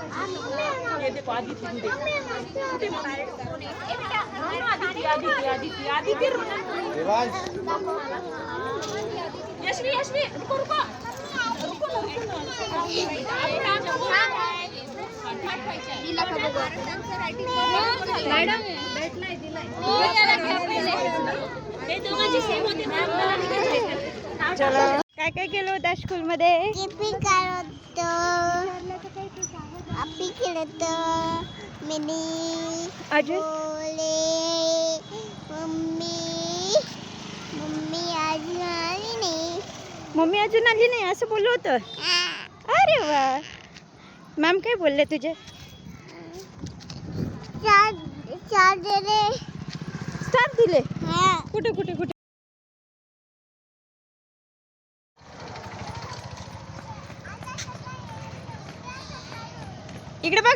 ये देखो आदित्य कुठे आदित्य यशवी यशवी रुको रुको मॅडम भेटलाय दिलाय हे दोघांची सेम होते ना. चलो काय काय केलं होतं स्कूल मध्ये? टिफिन करत आपी खेळत मिनी अजून बोले मम्मी मम्मी अजून आली नाही. मम्मी अजून आली नाही असं बोललं होतं. अरे वा. मॅम काय बोलले तुझे? चार दिले. स्टार दिले? हा कुठे कुठे कुठे? इकडे बघ.